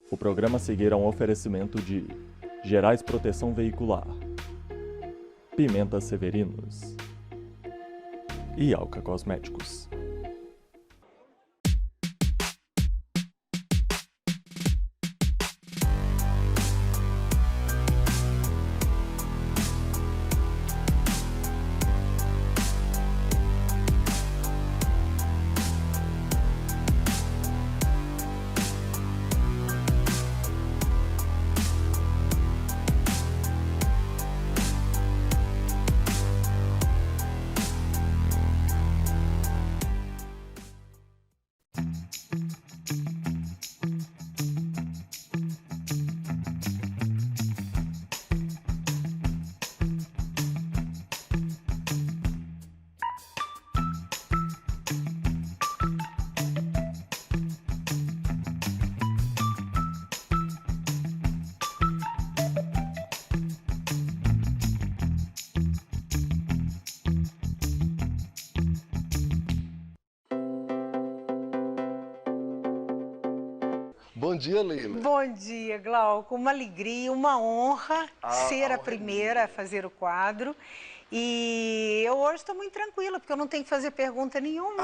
O programa a seguir é um oferecimento de Gerais Proteção Veicular, Pimenta Severinos e Alka Cosméticos. Bom dia, Leila. Bom dia, Glauco. Uma alegria, uma honra ser a primeira a fazer o quadro. E eu hoje estou muito tranquila, porque eu não tenho que fazer pergunta nenhuma.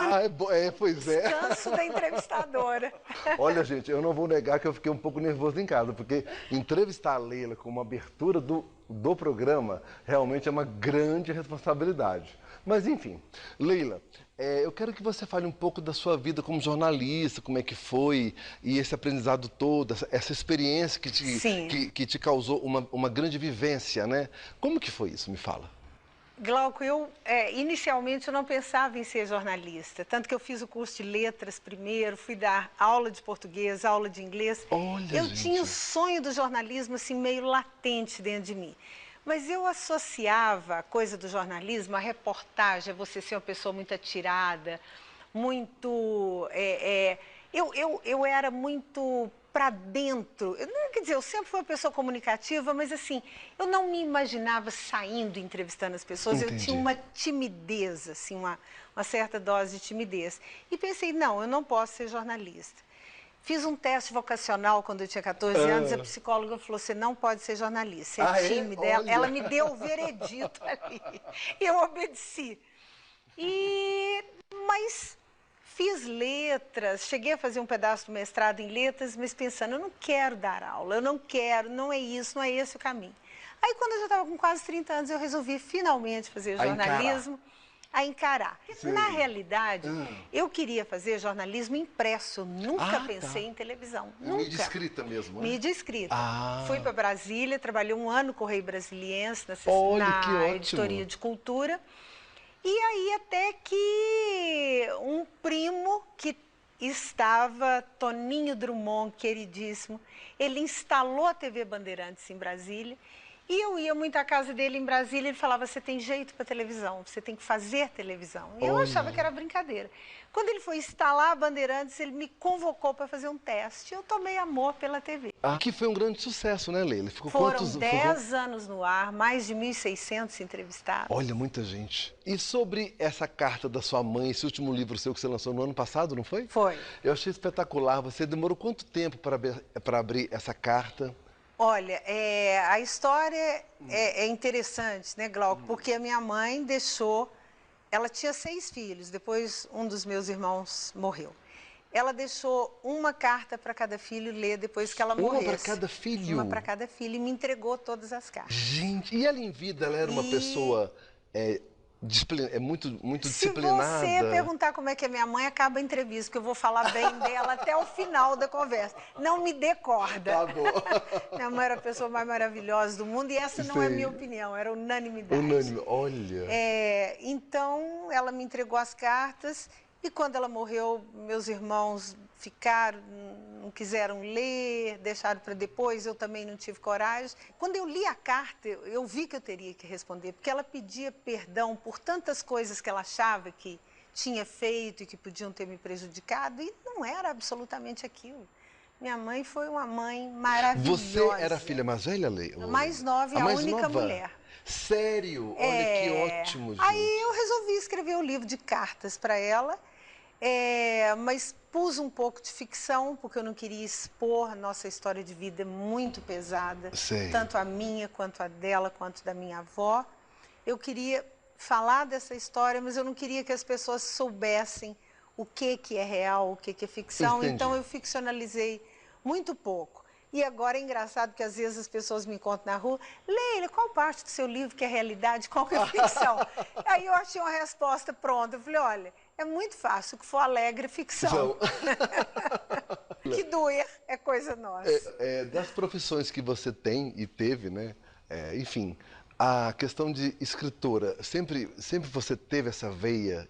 Pois é. Descanso da entrevistadora. Olha, gente, eu não vou negar que eu fiquei um pouco nervoso em casa, porque entrevistar a Leila com uma abertura do programa realmente é uma grande responsabilidade. Mas, enfim, Leila, eu quero que você fale um pouco da sua vida como jornalista, como é que foi, e esse aprendizado todo, essa experiência que te causou uma grande vivência, né? Como que foi isso? Me fala. Glauco, inicialmente eu não pensava em ser jornalista, tanto que eu fiz o curso de letras primeiro, fui dar aula de português, aula de inglês. Olha, eu tinha o sonho do jornalismo assim meio latente dentro de mim. Mas eu associava a coisa do jornalismo, a reportagem, a você ser uma pessoa muito atirada, muito... Eu era muito para dentro. Quer dizer, eu sempre fui uma pessoa comunicativa, mas assim, eu não me imaginava saindo entrevistando as pessoas. Entendi. Eu tinha uma timidez, assim, uma certa dose de timidez. E pensei, não, eu não posso ser jornalista. Fiz um teste vocacional quando eu tinha 14 anos, a psicóloga falou, você não pode ser jornalista, você é tímida. Ela me deu o veredito ali. Eu obedeci. Mas fiz letras, cheguei a fazer um pedaço do mestrado em letras, mas pensando, eu não quero dar aula, eu não quero, não é isso, não é esse o caminho. Aí quando eu já estava com quase 30 anos, eu resolvi finalmente fazer jornalismo. A encarar. Na realidade, eu queria fazer jornalismo impresso, eu nunca pensei em televisão, nunca. Mídia escrita mesmo, né? Mídia escrita. Fui para Brasília, trabalhei um ano no Correio Brasiliense, na editoria de cultura. E aí até que um primo que estava, Toninho Drummond, queridíssimo, ele instalou a TV Bandeirantes em Brasília. E eu ia muito à casa dele em Brasília, ele falava, você tem jeito para televisão, você tem que fazer televisão. E eu achava que era brincadeira. Quando ele foi instalar a Bandeirantes, ele me convocou para fazer um teste. Eu tomei amor pela TV. Que foi um grande sucesso, né, Leila? Foram 10 anos no ar, mais de 1.600 entrevistados. Olha, muita gente. E sobre essa carta da sua mãe, esse último livro seu que você lançou no ano passado, não foi? Foi. Eu achei espetacular. Você demorou quanto tempo para abrir essa carta? Olha, a história é interessante, né, Glauco? Porque a minha mãe deixou... Ela tinha 6 filhos, depois um dos meus irmãos morreu. Ela deixou uma carta para cada filho ler depois que ela morresse. Uma para cada filho? Uma para cada filho e me entregou todas as cartas. Gente, e ela em vida, ela era uma pessoa muito disciplinada? Se você perguntar como é que é minha mãe, acaba a entrevista, porque eu vou falar bem dela até o final da conversa. Não me dê corda. Tá bom. Minha mãe era a pessoa mais maravilhosa do mundo e essa não é minha opinião, era unanimidade. Unânime, olha. Então, ela me entregou as cartas e quando ela morreu, meus irmãos ficaram, não quiseram ler, deixaram para depois, eu também não tive coragem. Quando eu li a carta, eu vi que eu teria que responder, porque ela pedia perdão por tantas coisas que ela achava que tinha feito e que podiam ter me prejudicado, e não era absolutamente aquilo. Minha mãe foi uma mãe maravilhosa. Você era a filha mais velha, Leila? A mais nova e a única mulher. Sério? Olha que ótimo, gente. Aí eu resolvi escrever um livro de cartas para ela, mas pus um pouco de ficção, porque eu não queria expor. Nossa história de vida é muito pesada, Sei. tanto a minha, quanto a dela, quanto da minha avó. Eu queria falar dessa história, mas eu não queria que as pessoas soubessem o que é real, o que é ficção. Entendi. Então eu ficcionalizei muito pouco. E agora é engraçado que às vezes as pessoas me encontram na rua: Leila, qual parte do seu livro que é realidade, qual que é ficção? Aí eu achei uma resposta pronta. Eu falei: olha, é muito fácil, o que for alegre é ficção. Que doer é coisa nossa. Das profissões que você tem e teve, né? Enfim, a questão de escritora, sempre você teve essa veia?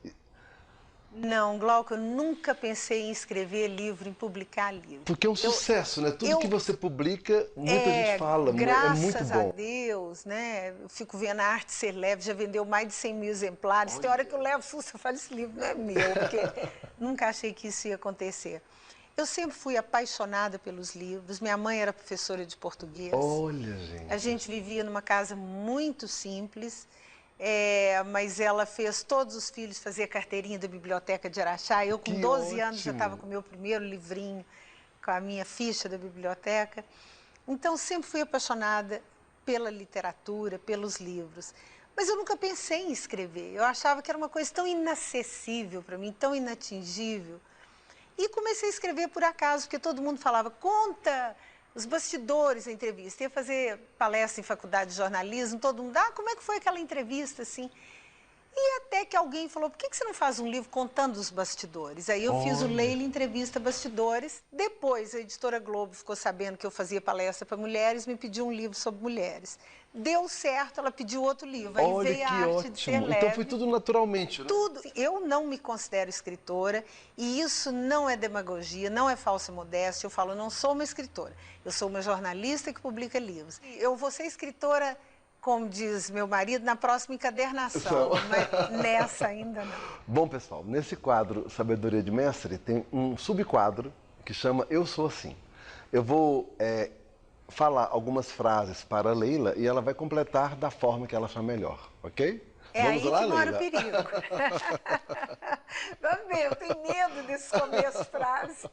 Não, Glauco, eu nunca pensei em escrever livro, em publicar livro. Porque é um sucesso, né? Tudo que você publica, muita gente fala, é muito graças a bom. Deus, né? Eu fico vendo a Arte Ser Leve, já vendeu mais de 100 mil exemplares. Tem hora que eu levo susto, eu falo: esse livro não é meu, porque nunca achei que isso ia acontecer. Eu sempre fui apaixonada pelos livros. Minha mãe era professora de português. Olha, gente. A gente vivia numa casa muito simples, mas ela fez todos os filhos fazer carteirinha da Biblioteca de Araxá. Eu, com Que 12 anos, já ótimo. estava com o meu primeiro livrinho, com a minha ficha da biblioteca. Então, sempre fui apaixonada pela literatura, pelos livros. Mas eu nunca pensei em escrever. Eu achava que era uma coisa tão inacessível para mim, tão inatingível. E comecei a escrever por acaso, porque todo mundo falava: conta os bastidores da entrevista. Ia fazer palestra em faculdade de jornalismo, todo mundo: como é que foi aquela entrevista, assim? E até que alguém falou: por que você não faz um livro contando os bastidores? Aí eu fiz o Leila Entrevista Bastidores. Depois a editora Globo ficou sabendo que eu fazia palestra para mulheres, me pediu um livro sobre mulheres. Deu certo, ela pediu outro livro. Aí Olha, veio que a Arte de Ser ótimo. Leve. Então foi tudo naturalmente, né? Tudo. Eu não me considero escritora, e isso não é demagogia, não é falsa modéstia. Eu falo: eu não sou uma escritora, eu sou uma jornalista que publica livros. Eu vou ser escritora, como diz meu marido, na próxima encadernação, mas nessa ainda não. Bom, pessoal, nesse quadro Sabedoria de Mestre tem um subquadro que chama Eu Sou Assim. Eu vou falar algumas frases para a Leila e ela vai completar da forma que ela achar melhor, ok? É Vamos aí lá, que mora Leila? o perigo. Vamos ver, eu tenho medo desses começos de frase.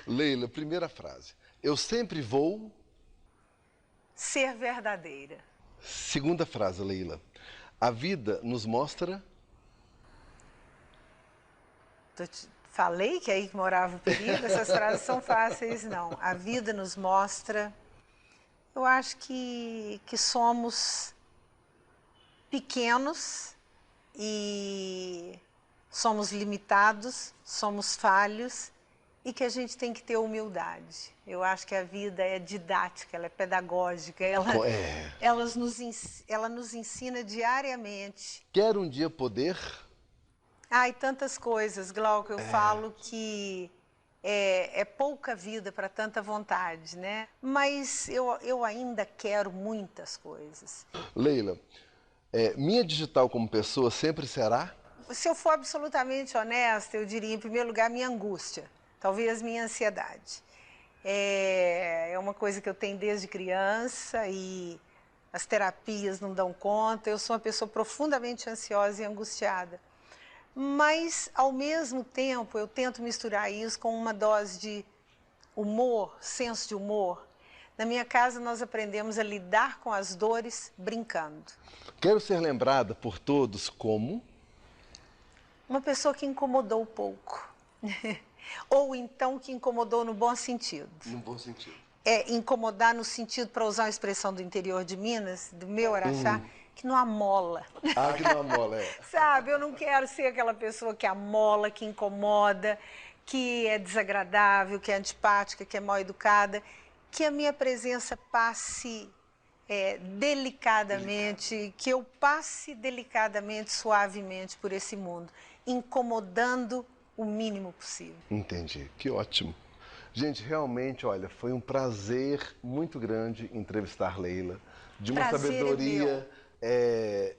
Leila, primeira frase. Eu sempre vou... Ser verdadeira. Segunda frase, Leila. A vida nos mostra... Falei que é aí que morava o perigo. Essas frases são fáceis, não. A vida nos mostra... Eu acho que somos pequenos e somos limitados, somos falhos, e que a gente tem que ter humildade. Eu acho que a vida é didática, ela é pedagógica, ela nos ensina diariamente. Quero um dia poder... E tantas coisas, Glauco. Eu falo que é pouca vida para tanta vontade, né? Mas eu ainda quero muitas coisas. Leila, minha digital como pessoa sempre será... Se eu for absolutamente honesta, eu diria, em primeiro lugar, minha angústia, talvez minha ansiedade. É uma coisa que eu tenho desde criança e as terapias não dão conta. Eu sou uma pessoa profundamente ansiosa e angustiada. Mas, ao mesmo tempo, eu tento misturar isso com uma dose de humor, senso de humor. Na minha casa, nós aprendemos a lidar com as dores brincando. Quero ser lembrada por todos como... Uma pessoa que incomodou pouco. Ou então que incomodou no bom sentido. No bom sentido. Incomodar no sentido, para usar uma expressão do interior de Minas, do meu Araxá, que não amola. Que não amola, Sabe, eu não quero ser aquela pessoa que amola, que incomoda, que é desagradável, que é antipática, que é mal educada. Que a minha presença passe delicadamente, que eu passe delicadamente, suavemente por esse mundo, incomodando o mínimo possível. Entendi, que ótimo. Gente, realmente, olha, foi um prazer muito grande entrevistar Leila, de uma sabedoria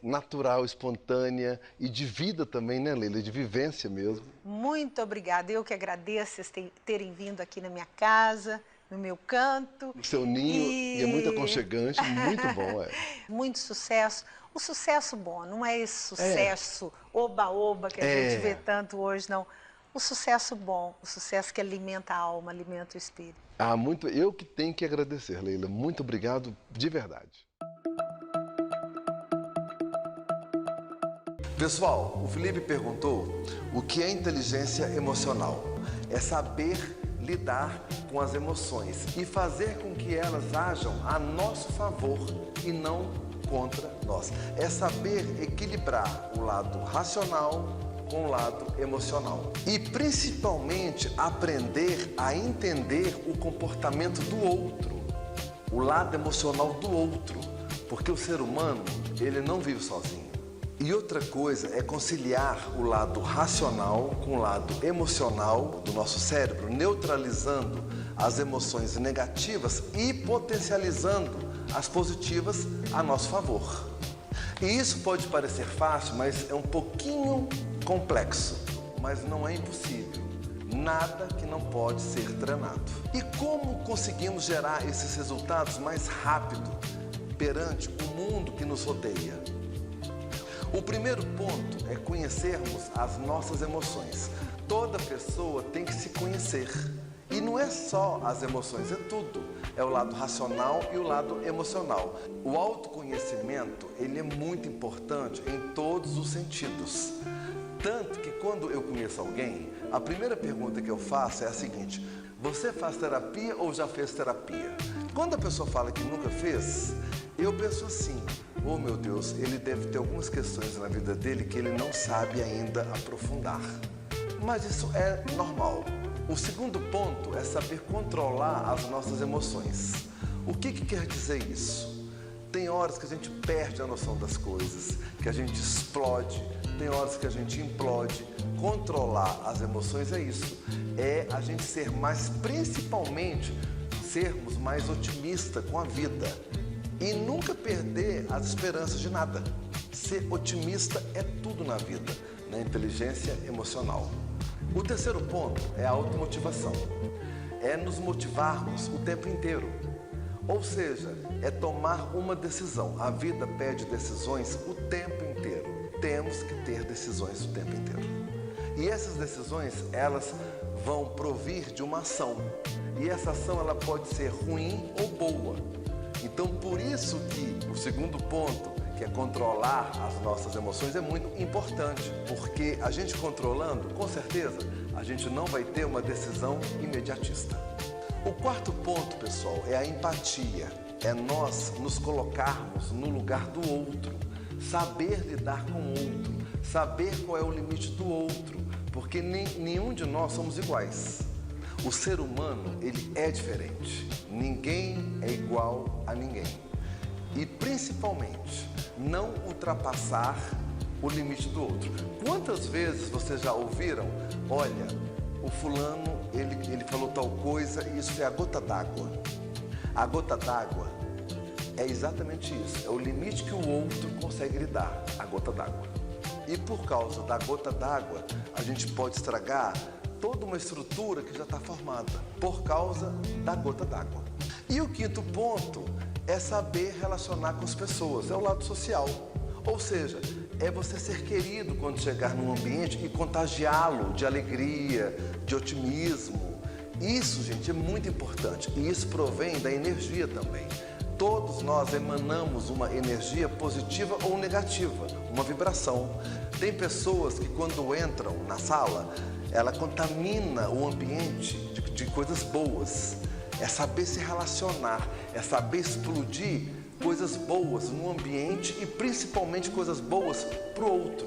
natural, espontânea e de vida também, né, Leila? De vivência mesmo. Muito obrigada. Eu que agradeço vocês terem vindo aqui na minha casa, no meu canto. No seu ninho, e é muito aconchegante, muito bom, Muito sucesso. O sucesso bom, não é esse sucesso oba-oba que a gente vê tanto hoje, não. O o sucesso bom, o sucesso que alimenta a alma, alimenta o espírito. Eu que tenho que agradecer, Leila. Muito obrigado, de verdade. Pessoal, o Felipe perguntou o que é inteligência emocional. É saber lidar com as emoções e fazer com que elas ajam a nosso favor e não contra nós. É saber equilibrar o lado racional com o lado emocional. E principalmente aprender a entender o comportamento do outro, o lado emocional do outro, porque o ser humano, ele não vive sozinho. E outra coisa é conciliar o lado racional com o lado emocional do nosso cérebro, neutralizando as emoções negativas e potencializando as positivas a nosso favor. E isso pode parecer fácil, mas é um pouquinho complexo, mas não é impossível. Nada que não pode ser treinado. E como conseguimos gerar esses resultados mais rápido perante o mundo que nos rodeia? O primeiro ponto é conhecermos as nossas emoções. Toda pessoa tem que se conhecer. E não é só as emoções, é tudo. É o lado racional e o lado emocional. O autoconhecimento, ele é muito importante em todos os sentidos. Tanto que quando eu conheço alguém, a primeira pergunta que eu faço é a seguinte: você faz terapia ou já fez terapia? Quando a pessoa fala que nunca fez, eu penso assim: oh meu Deus, ele deve ter algumas questões na vida dele que ele não sabe ainda aprofundar. Mas isso é normal. O segundo ponto é saber controlar as nossas emoções. O que quer dizer isso? Tem horas que a gente perde a noção das coisas, que a gente explode, tem horas que a gente implode. Controlar as emoções é isso. É a gente ser mais, principalmente, sermos mais otimistas com a vida. E nunca perder as esperanças de nada. Ser otimista é tudo na vida, na inteligência emocional. O terceiro ponto é a automotivação. É nos motivarmos o tempo inteiro. Ou seja, é tomar uma decisão. A vida pede decisões o tempo inteiro. Temos que ter decisões o tempo inteiro. E essas decisões, elas vão provir de uma ação. E essa ação, ela pode ser ruim ou boa. Então, por isso que o segundo ponto, que é controlar as nossas emoções, é muito importante. Porque a gente controlando, com certeza, a gente não vai ter uma decisão imediatista. O quarto ponto, pessoal, é a empatia. É nós nos colocarmos no lugar do outro. Saber lidar com o outro. Saber qual é o limite do outro. Porque nenhum de nós somos iguais. O ser humano, ele é diferente. Ninguém é igual a ninguém. E, principalmente, não ultrapassar o limite do outro. Quantas vezes vocês já ouviram, olha, o fulano, ele falou tal coisa e isso é a gota d'água. A gota d'água é exatamente isso. É o limite que o outro consegue lidar, a gota d'água. E por causa da gota d'água, a gente pode estragar toda uma estrutura que já está formada por causa da gota d'água. E o quinto ponto é saber relacionar com as pessoas, é o lado social. Ou seja, é você ser querido quando chegar num ambiente e contagiá-lo de alegria, de otimismo. Isso, gente, é muito importante e isso provém da energia também. Todos nós emanamos uma energia positiva ou negativa, uma vibração. Tem pessoas que quando entram na sala, ela contamina o ambiente de coisas boas. É saber se relacionar, é saber explodir coisas boas no ambiente e principalmente coisas boas para o outro.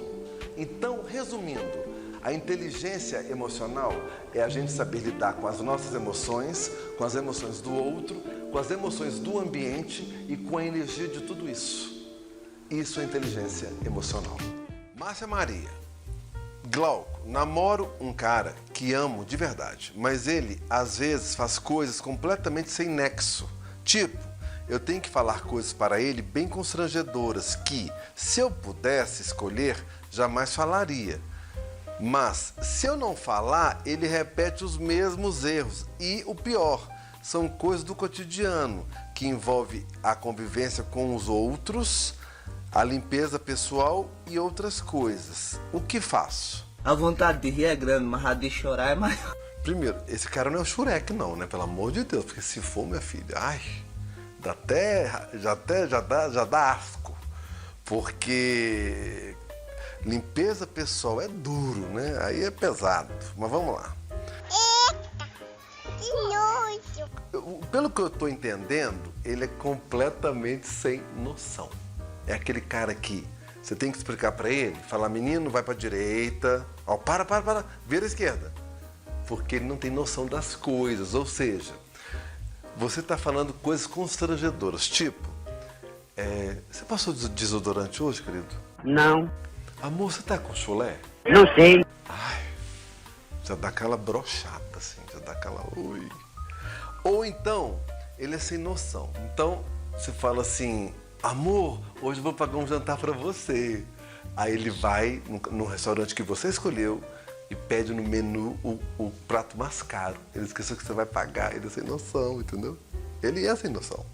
Então, resumindo, a inteligência emocional é a gente saber lidar com as nossas emoções, com as emoções do outro, com as emoções do ambiente e com a energia de tudo isso. Isso é inteligência emocional. Márcia Maria. Glauco, namoro um cara que amo de verdade, mas ele, às vezes, faz coisas completamente sem nexo. Tipo, eu tenho que falar coisas para ele bem constrangedoras que, se eu pudesse escolher, jamais falaria. Mas, se eu não falar, ele repete os mesmos erros. E o pior, são coisas do cotidiano, que envolve a convivência com os outros, a limpeza pessoal e outras coisas. O que faço? A vontade de rir é grande, mas a de chorar é maior. Primeiro, esse cara não é o Shurek, não, né? Pelo amor de Deus, porque se for, minha filha, ai, já dá asco. Porque limpeza pessoal é duro, né? Aí é pesado. Mas vamos lá. Que nojo. Pelo que eu tô entendendo, ele é completamente sem noção. É aquele cara que você tem que explicar pra ele, falar, menino, vai pra direita, ó, para, vira à esquerda. Porque ele não tem noção das coisas, ou seja, você tá falando coisas constrangedoras, tipo, você passou desodorante hoje, querido? Não. Amor, você tá com chulé? Não sei. Ai, já dá aquela brochada, assim, já dá aquela... Ui. Ou então, ele é sem noção. Então, você fala assim, amor, hoje eu vou pagar um jantar pra você. Aí ele vai no restaurante que você escolheu e pede no menu o prato mais caro. Ele esqueceu que você vai pagar, ele é sem noção, entendeu? Ele é sem noção.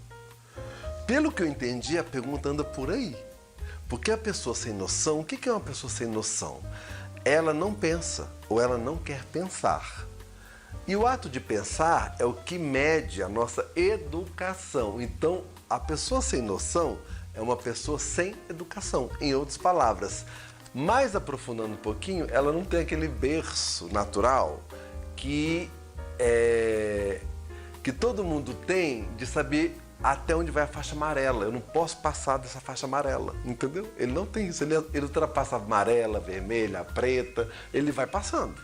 Pelo que eu entendi, a pergunta anda por aí. Porque a pessoa sem noção, o que é uma pessoa sem noção? Ela não pensa ou ela não quer pensar. E o ato de pensar é o que mede a nossa educação. Então, a pessoa sem noção é uma pessoa sem educação. Em outras palavras, mais aprofundando um pouquinho, ela não tem aquele berço natural que todo mundo tem de saber até onde vai a faixa amarela. Eu não posso passar dessa faixa amarela, entendeu? Ele não tem isso. Ele ultrapassa a amarela, a vermelha, a preta, ele vai passando.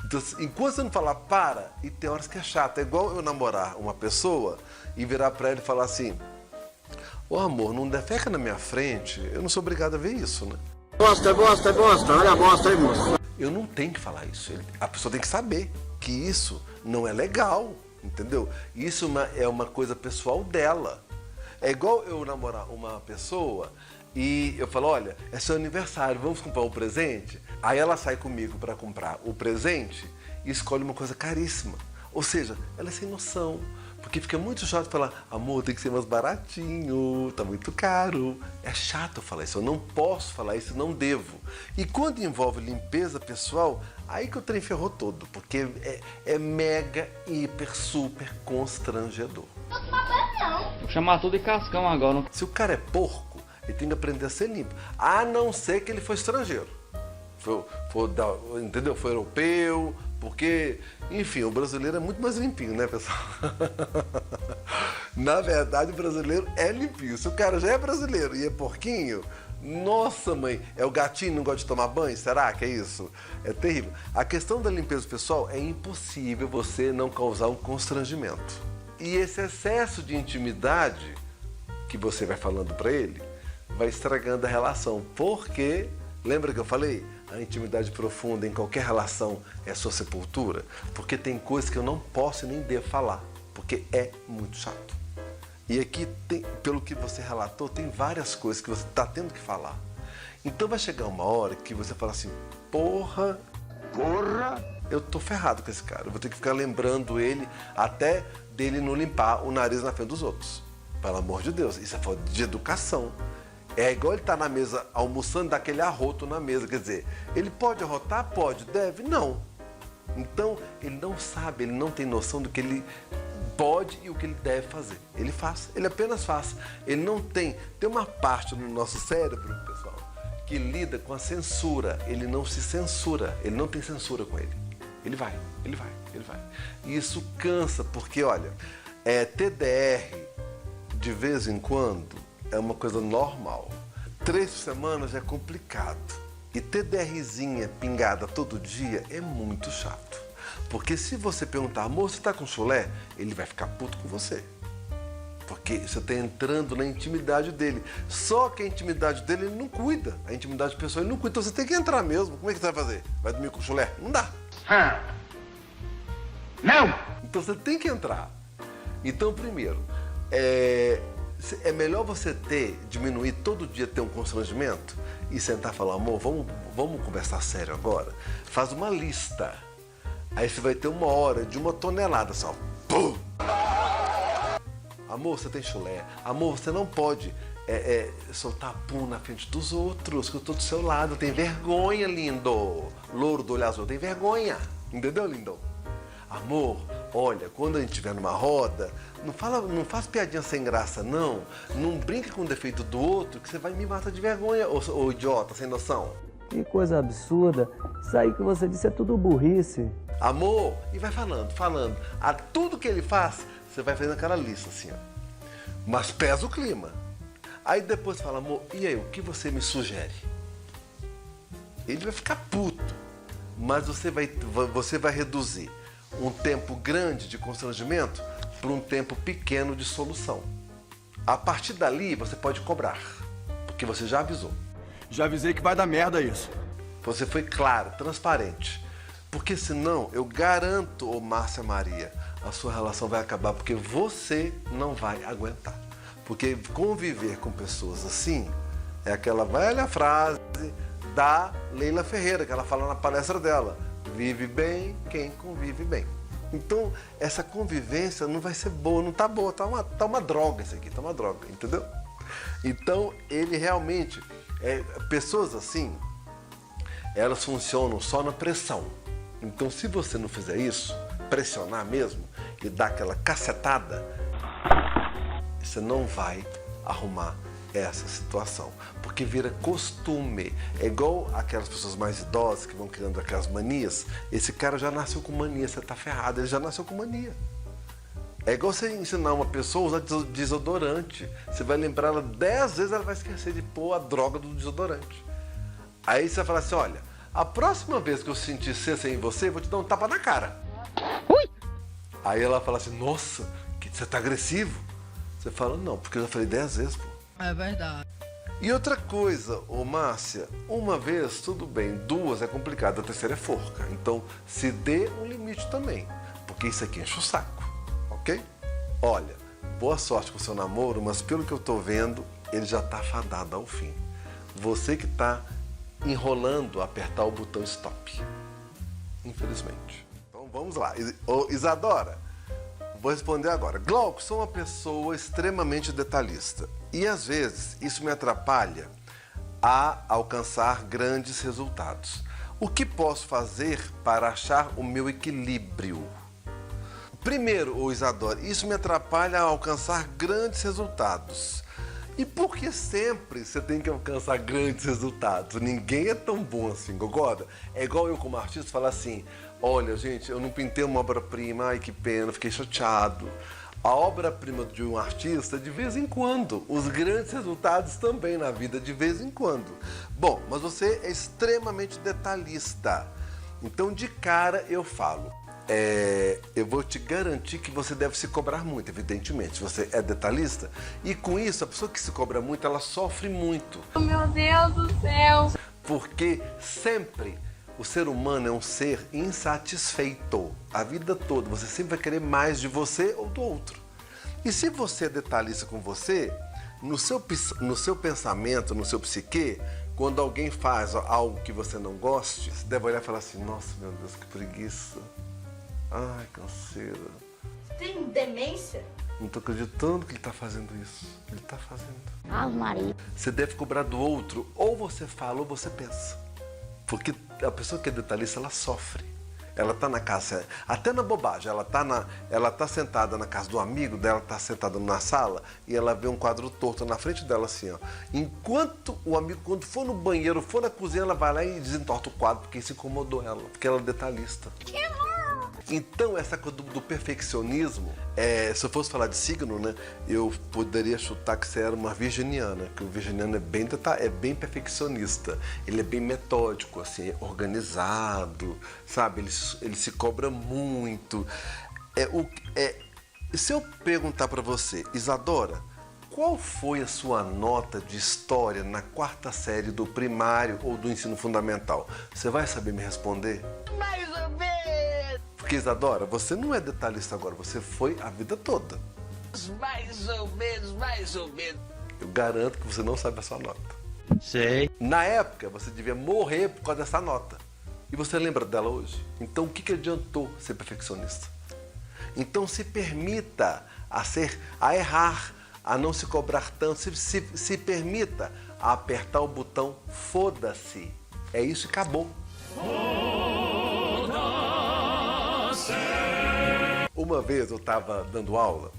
Então, enquanto você não falar para, e tem horas que é chato. É igual eu namorar uma pessoa e virar pra ela e falar assim, ô amor, não defeca na minha frente, eu não sou obrigado a ver isso, né? Bosta, olha a bosta aí, moço. Eu não tenho que falar isso. A pessoa tem que saber que isso não é legal, entendeu? Isso é uma coisa pessoal dela. É igual eu namorar uma pessoa e eu falo, olha, é seu aniversário, vamos comprar um presente? Aí ela sai comigo para comprar o presente e escolhe uma coisa caríssima. Ou seja, ela é sem noção. Porque fica muito chato falar, amor, tem que ser mais baratinho, tá muito caro. É chato falar isso, eu não posso falar isso, não devo. E quando envolve limpeza pessoal, aí que o trem ferrou todo, porque é mega, hiper, super constrangedor. Vou chamar tudo de cascão agora. Se o cara é porco, ele tem que aprender a ser limpo. A não ser que ele for estrangeiro. Entendeu? Foi europeu, porque, enfim, o brasileiro é muito mais limpinho, né, pessoal? Na verdade, o brasileiro é limpinho. Se o cara já é brasileiro e é porquinho, nossa, mãe, é o gatinho que não gosta de tomar banho? Será que é isso? É terrível. A questão da limpeza pessoal é impossível você não causar um constrangimento. E esse excesso de intimidade que você vai falando para ele vai estragando a relação. Porque, lembra que eu falei? A intimidade profunda em qualquer relação é sua sepultura. Porque tem coisas que eu não posso e nem devo falar. Porque é muito chato. E aqui, pelo que você relatou, tem várias coisas que você está tendo que falar. Então vai chegar uma hora que você fala assim, porra, eu tô ferrado com esse cara. Eu vou ter que ficar lembrando ele até dele não limpar o nariz na frente dos outros. Pelo amor de Deus, isso é falta de educação. É igual ele tá na mesa almoçando, daquele arroto na mesa. Quer dizer, ele pode arrotar? Pode. Deve? Não. Então, ele não sabe, ele não tem noção do que ele pode e o que ele deve fazer. Ele faz, ele apenas faz. Ele não tem... Tem uma parte no nosso cérebro, pessoal, que lida com a censura. Ele não se censura, ele não tem censura com ele. Ele vai. E isso cansa, porque, olha, TDR, de vez em quando, é uma coisa normal. 3 semanas é complicado. E TDRzinha pingada todo dia é muito chato. Porque se você perguntar, amor, você tá com chulé? Ele vai ficar puto com você. Porque você está entrando na intimidade dele. Só que a intimidade dele ele não cuida. A intimidade pessoal ele não cuida. Então você tem que entrar mesmo. Como é que você vai fazer? Vai dormir com chulé? Não dá. Não! Então você tem que entrar. Então, primeiro, é melhor você diminuir todo dia, ter um constrangimento e sentar e falar, amor, vamos conversar sério agora? Faz uma lista. Aí você vai ter 1 hora de 1 tonelada só. Pum! amor, você tem chulé. Amor, você não pode soltar pum na frente dos outros, que eu tô do seu lado. Tem vergonha, lindo. Louro do olho azul, tem vergonha. Entendeu, lindo? Amor, olha, quando a gente estiver numa roda, não faz piadinha sem graça, não. Não brinca com o defeito do outro, que você vai me matar de vergonha, ô idiota, sem noção. Que coisa absurda. Isso aí que você disse é tudo burrice. Amor, e vai falando. A tudo que ele faz, você vai fazendo aquela lista assim, ó. Mas pesa o clima. Aí depois fala, amor, e aí, o que você me sugere? Ele vai ficar puto, mas você vai reduzir um tempo grande de constrangimento para um tempo pequeno de solução. A partir dali, você pode cobrar, porque você já avisou. Já avisei que vai dar merda isso. Você foi claro, transparente. Porque senão, eu garanto, ô Márcia Maria, a sua relação vai acabar porque você não vai aguentar. Porque conviver com pessoas assim é aquela velha frase da Leila Ferreira, que ela fala na palestra dela. Vive bem quem convive bem. Então, essa convivência não vai ser boa, não tá boa, tá uma droga isso aqui, tá uma droga, entendeu? Então, ele realmente, pessoas assim, elas funcionam só na pressão. Então, se você não fizer isso, pressionar mesmo e dar aquela cacetada, você não vai arrumar essa situação, porque vira costume. É igual aquelas pessoas mais idosas que vão criando aquelas manias. Esse cara já nasceu com mania, você tá ferrado, ele já nasceu com mania. É igual você ensinar uma pessoa a usar desodorante. Você vai lembrar ela 10 vezes, ela vai esquecer de pôr a droga do desodorante. Aí você vai falar assim, olha, a próxima vez que eu sentir cessa em você, eu vou te dar um tapa na cara. Ui! Aí ela fala assim, nossa, você tá agressivo? Você fala, não, porque eu já falei 10 vezes, pô. É verdade. E outra coisa, ô Márcia, uma vez tudo bem, 2 é complicado, a terceira é forca. Então, se dê um limite também, porque isso aqui enche o saco, ok? Olha, boa sorte com o seu namoro, mas pelo que eu tô vendo, ele já tá fadado ao fim. Você que tá enrolando apertar o botão stop, infelizmente. Então vamos lá, ô Isadora, vou responder agora. Glauco, sou uma pessoa extremamente detalhista. E às vezes isso me atrapalha a alcançar grandes resultados. O que posso fazer para achar o meu equilíbrio? Primeiro, Isadora, isso me atrapalha a alcançar grandes resultados. E por que sempre você tem que alcançar grandes resultados? Ninguém é tão bom assim, concorda? É igual eu como artista falar assim, olha gente, eu não pintei uma obra-prima, ai que pena, fiquei chateado. A obra-prima de um artista, de vez em quando. Os grandes resultados também na vida, de vez em quando. Bom, mas você é extremamente detalhista. Então, de cara, eu falo. Eu vou te garantir que você deve se cobrar muito, evidentemente. Você é detalhista. E com isso, a pessoa que se cobra muito, ela sofre muito. Meu Deus do céu! Porque sempre o ser humano é um ser insatisfeito. A vida toda, você sempre vai querer mais de você ou do outro. E se você é detalhista com você, no seu pensamento, no seu psique, quando alguém faz algo que você não goste, você deve olhar e falar assim, nossa, meu Deus, que preguiça. Ai, canseira. Tem demência? Não tô acreditando que ele tá fazendo isso. Ele tá fazendo. Ah, Maria. Você deve cobrar do outro, ou você fala ou você pensa. Porque a pessoa que é detalhista, ela sofre. Ela tá na casa, até na bobagem, ela tá sentada na casa do amigo dela, tá sentada na sala e ela vê um quadro torto na frente dela assim, ó. Enquanto o amigo, quando for no banheiro, for na cozinha, ela vai lá e desentorta o quadro porque isso incomodou ela, porque ela é detalhista. Então, essa coisa do perfeccionismo, se eu fosse falar de signo, né, eu poderia chutar que você era uma virginiana, que o virginiano é bem perfeccionista, ele é bem metódico, assim, é organizado, sabe? Ele se cobra muito. Se eu perguntar para você, Isadora, qual foi a sua nota de história na 4ª série do primário ou do ensino fundamental? Você vai saber me responder? Mais ou menos. Porque, Isadora, você não é detalhista agora, você foi a vida toda. Mais ou menos, mais ou menos. Eu garanto que você não sabe a sua nota. Sei. Na época, você devia morrer por causa dessa nota. E você lembra dela hoje? Então, o que adiantou ser perfeccionista? Então se permita a errar, a não se cobrar tanto, se permita a apertar o botão foda-se. É isso e acabou. Uma vez eu estava dando aula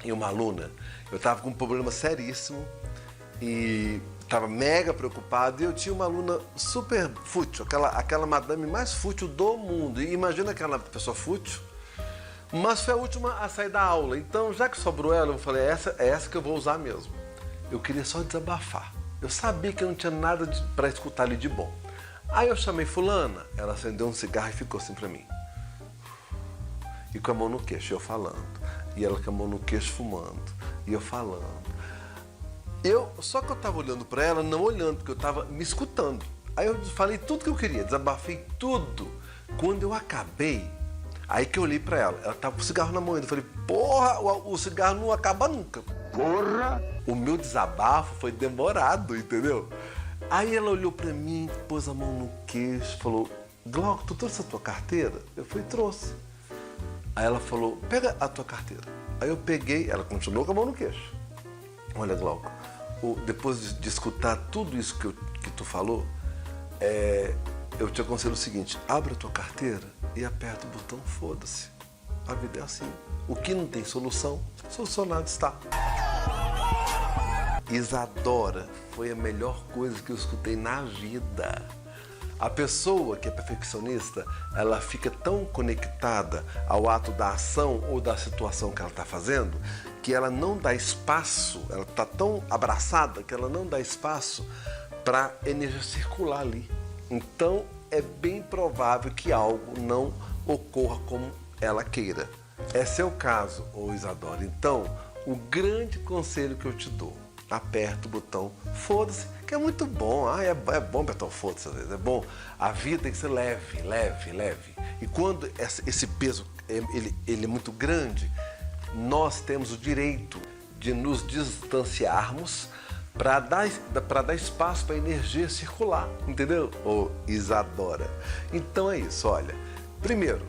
e uma aluna, eu estava com um problema seríssimo e estava mega preocupado, e eu tinha uma aluna super fútil, aquela madame mais fútil do mundo. E imagina aquela pessoa fútil, mas foi a última a sair da aula. Então, já que sobrou ela, eu falei, é essa que eu vou usar mesmo. Eu queria só desabafar. Eu sabia que eu não tinha nada para escutar ali de bom. Aí eu chamei fulana, ela acendeu um cigarro e ficou assim para mim. E com a mão no queixo, eu falando. E ela com a mão no queixo fumando. E eu falando. Só que eu estava olhando para ela, não olhando, porque eu estava me escutando. Aí eu falei tudo que eu queria, desabafei tudo. Quando eu acabei, aí que eu olhei para ela. Ela estava com o cigarro na mão ainda. Eu falei, porra, o cigarro não acaba nunca. Porra! O meu desabafo foi demorado, entendeu? Aí ela olhou para mim, pôs a mão no queixo, falou, Glauco, tu trouxe a tua carteira? Eu falei, trouxe. Aí ela falou, pega a tua carteira. Aí eu peguei, ela continuou com a mão no queixo. Olha, Glauco, depois de escutar tudo isso que tu falou, eu te aconselho o seguinte, abre a tua carteira e aperta o botão foda-se. A vida é assim. O que não tem solução, solucionado está. Isadora foi a melhor coisa que eu escutei na vida. A pessoa que é perfeccionista, ela fica tão conectada ao ato da ação ou da situação que ela está fazendo, que ela não dá espaço, ela está tão abraçada que ela não dá espaço para a energia circular ali. Então, é bem provável que algo não ocorra como ela queira. Esse é o caso, ô Isadora. Então, o grande conselho que eu te dou, aperta o botão foda-se, que é muito bom. É bom apertar o foda-se às vezes, é bom. A vida tem que ser leve, leve, leve. E quando esse peso ele é muito grande, nós temos o direito de nos distanciarmos para dar espaço para a energia circular, entendeu? Ô Isadora. Então é isso, olha. Primeiro,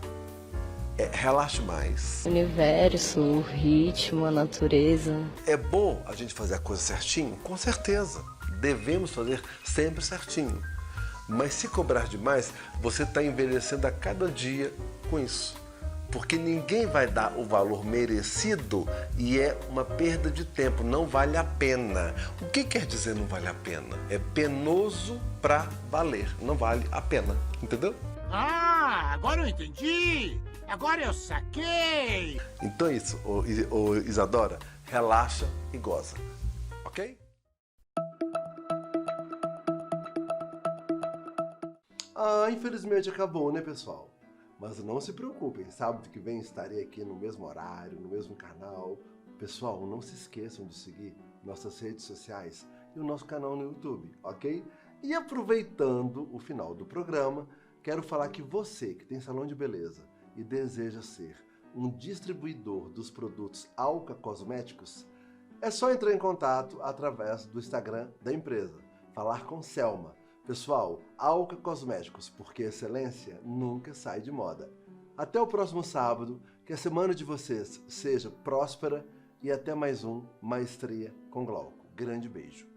relaxe mais. O universo, o ritmo, a natureza. É bom a gente fazer a coisa certinho? Com certeza. Devemos fazer sempre certinho. Mas se cobrar demais, você está envelhecendo a cada dia com isso. Porque ninguém vai dar o valor merecido e é uma perda de tempo, não vale a pena. O que quer dizer não vale a pena? É penoso para valer, não vale a pena, entendeu? Ah, agora eu entendi! Agora eu saquei! Então é isso, ô Isadora, relaxa e goza, ok? Infelizmente acabou, né, pessoal? Mas não se preocupem, sábado que vem estarei aqui no mesmo horário, no mesmo canal. Pessoal, não se esqueçam de seguir nossas redes sociais e o nosso canal no YouTube, ok? E aproveitando o final do programa, quero falar que você que tem salão de beleza e deseja ser um distribuidor dos produtos Alka Cosméticos, é só entrar em contato através do Instagram da empresa, falar com Selma. Pessoal, Alka Cosméticos, porque excelência nunca sai de moda. Até o próximo sábado, que a semana de vocês seja próspera e até mais um Maestria com Glauco. Grande beijo.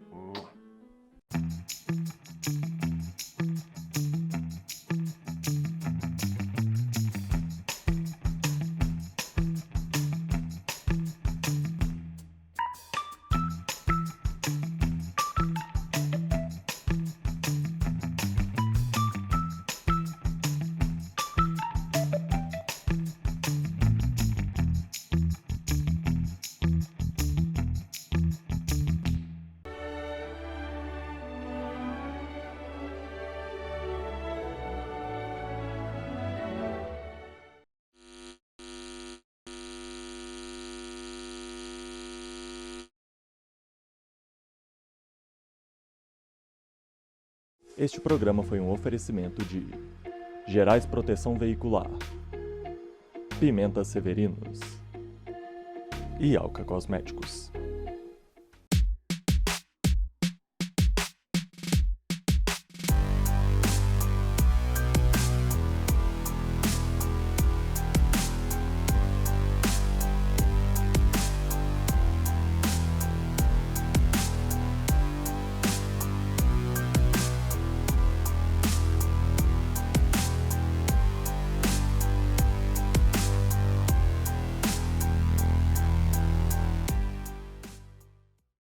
Este programa foi um oferecimento de Gerais Proteção Veicular, Pimenta Severinos e Alka Cosméticos.